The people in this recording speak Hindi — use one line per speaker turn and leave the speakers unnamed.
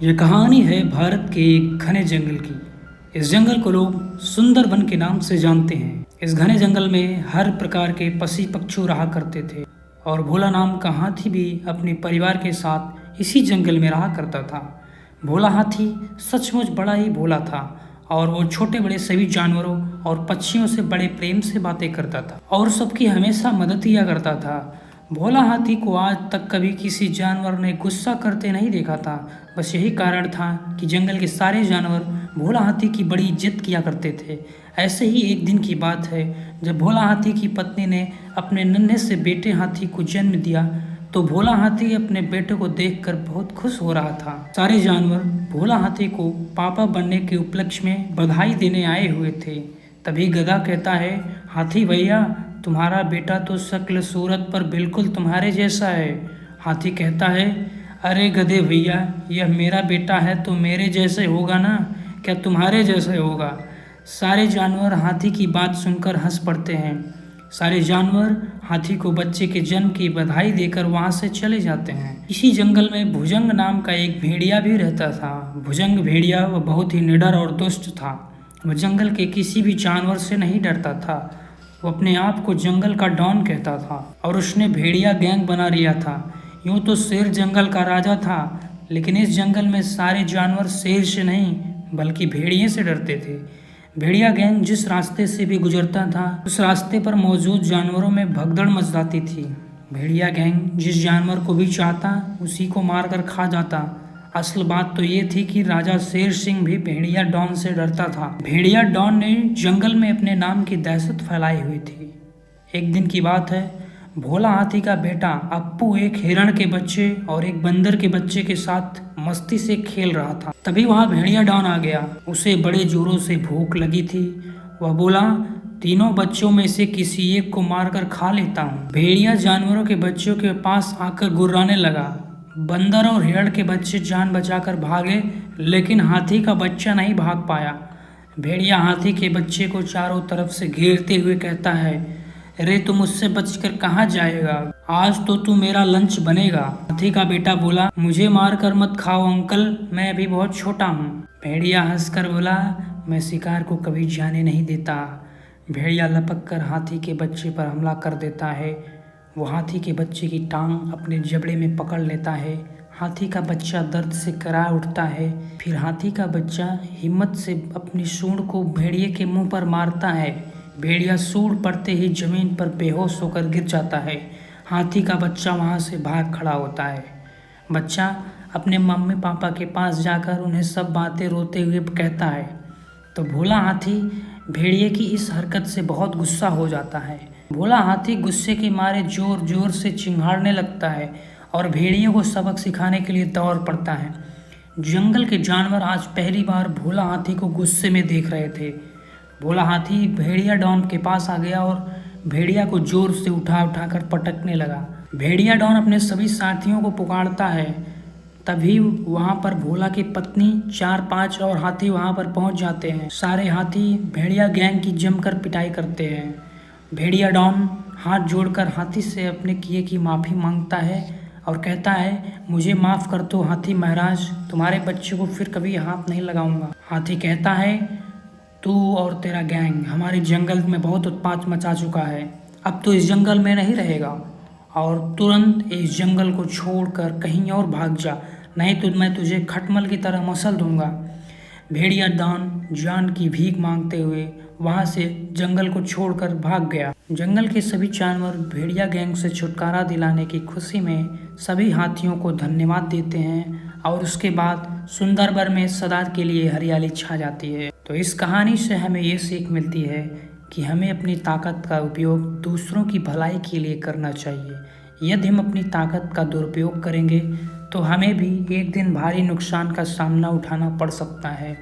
यह कहानी है भारत के एक घने जंगल की। इस जंगल को लोग सुंदरबन के नाम से जानते हैं। इस घने जंगल में हर प्रकार के पक्षी पक्षी रहा करते थे और भोला नाम का हाथी भी अपने परिवार के साथ इसी जंगल में रहा करता था। भोला हाथी सचमुच बड़ा ही भोला था और वो छोटे बड़े सभी जानवरों और पक्षियों से बड़े प्रेम से बातें करता था और सबकी हमेशा मदद किया करता था। भोला हाथी को आज तक कभी किसी जानवर ने गुस्सा करते नहीं देखा था। बस यही कारण था कि जंगल के सारे जानवर भोला हाथी की बड़ी इज्जत किया करते थे। ऐसे ही एक दिन की बात है जब भोला हाथी की पत्नी ने अपने नन्हे से बेटे हाथी को जन्म दिया तो भोला हाथी अपने बेटे को देखकर बहुत खुश हो रहा था। सारे जानवर भोला हाथी को पापा बनने के उपलक्ष्य में बधाई देने आए हुए थे। तभी गधा कहता है, हाथी भैया तुम्हारा बेटा तो शक्ल सूरत पर बिल्कुल तुम्हारे जैसा है। हाथी कहता है, अरे गधे भैया यह मेरा बेटा है तो मेरे जैसे होगा ना, क्या तुम्हारे जैसे होगा। सारे जानवर हाथी की बात सुनकर हंस पड़ते हैं। सारे जानवर हाथी को बच्चे के जन्म की बधाई देकर वहां से चले जाते हैं। इसी जंगल में भुजंग नाम का एक भेड़िया भी रहता था। भुजंग भेड़िया वह बहुत ही निडर और दुष्ट था। वह जंगल के किसी भी जानवर से नहीं डरता था। वो अपने आप को जंगल का डॉन कहता था और उसने भेड़िया गैंग बना लिया था। यूं तो शेर जंगल का राजा था, लेकिन इस जंगल में सारे जानवर शेर से नहीं बल्कि भेड़िए से डरते थे। भेड़िया गैंग जिस रास्ते से भी गुजरता था उस रास्ते पर मौजूद जानवरों में भगदड़ मच जाती थी। भेड़िया गैंग जिस जानवर को भी चाहता उसी को मारकर खा जाता। असल बात तो ये थी कि राजा शेर सिंह भी भेड़िया डॉन से डरता था। भेड़िया डॉन ने जंगल में अपने नाम की दहशत फैलाई हुई थी। एक दिन की बात है, भोला हाथी का बेटा अप्पू एक हिरण के बच्चे और एक बंदर के बच्चे के साथ मस्ती से खेल रहा था। तभी वहां भेड़िया डॉन आ गया। उसे बड़े जोरों से भूख लगी थी। वह बोला, तीनों बच्चों में से किसी एक को मारकर खा लेता हूँ। भेड़िया जानवरों के बच्चों के पास आकर गुर्राने लगा। बंदर और हिरण के बच्चे जान बचाकर भागे, लेकिन हाथी का बच्चा नहीं भाग पाया। भेड़िया हाथी के बच्चे को चारों तरफ से घेरते हुए कहता है, अरे तू मुझसे बचकर कहाँ जाएगा, आज तो तू मेरा लंच बनेगा। हाथी का बेटा बोला, मुझे मार कर मत खाओ अंकल, मैं अभी बहुत छोटा हूँ। भेड़िया हंसकर बोला, मैं शिकार को कभी जाने नहीं देता। भेड़िया लपक कर हाथी के बच्चे पर हमला कर देता है। वो हाथी के बच्चे की टांग अपने जबड़े में पकड़ लेता है। हाथी का बच्चा दर्द से करा उठता है। फिर हाथी का बच्चा हिम्मत से अपनी सूंड को भेड़िए के मुंह पर मारता है। भेड़िया सूंड पड़ते ही जमीन पर बेहोश होकर गिर जाता है। हाथी का बच्चा वहां से भाग खड़ा होता है। बच्चा अपने मम्मी पापा के पास जाकर उन्हें सब बातें रोते हुए कहता है। तो भोला हाथी भेड़िए की इस हरकत से बहुत गुस्सा हो जाता है। भोला हाथी गुस्से के मारे जोर जोर से चिंघाड़ने लगता है और भेड़िए को सबक सिखाने के लिए दौड़ पड़ता है। जंगल के जानवर आज पहली बार भोला हाथी को गुस्से में देख रहे थे। भोला हाथी भेड़िया डॉन के पास आ गया और भेड़िया को जोर से उठा उठाकर पटकने लगा। भेड़िया डॉन अपने सभी साथियों को पुकारता है। तभी वहां पर भोला की पत्नी, 4-5 और हाथी वहां पर पहुंच जाते हैं। सारे हाथी भेड़िया गैंग की जमकर पिटाई करते हैं। भेड़िया डॉन हाथ जोड़कर हाथी से अपने किए की माफ़ी मांगता है और कहता है, मुझे माफ़ कर दो हाथी महाराज, तुम्हारे बच्चे को फिर कभी हाथ नहीं लगाऊंगा। हाथी कहता है, तू और तेरा गैंग हमारे जंगल में बहुत उत्पात मचा चुका है, अब तो इस जंगल में नहीं रहेगा और तुरंत इस जंगल को छोड़कर कहीं और भाग जा, नहीं तो मैं तुझे खटमल की तरह मसल दूंगा। भेड़िया डॉन जान की भीख मांगते हुए वहां से जंगल को छोड़कर भाग गया। जंगल के सभी जानवर भेड़िया गैंग से छुटकारा दिलाने की खुशी में सभी हाथियों को धन्यवाद देते हैं और उसके बाद सुंदरबन में सदा के लिए हरियाली छा जाती है। तो इस कहानी से हमें ये सीख मिलती है कि हमें अपनी ताकत का उपयोग दूसरों की भलाई के लिए करना चाहिए। यदि हम अपनी ताकत का दुरुपयोग करेंगे तो हमें भी एक दिन भारी नुकसान का सामना उठाना पड़ सकता है।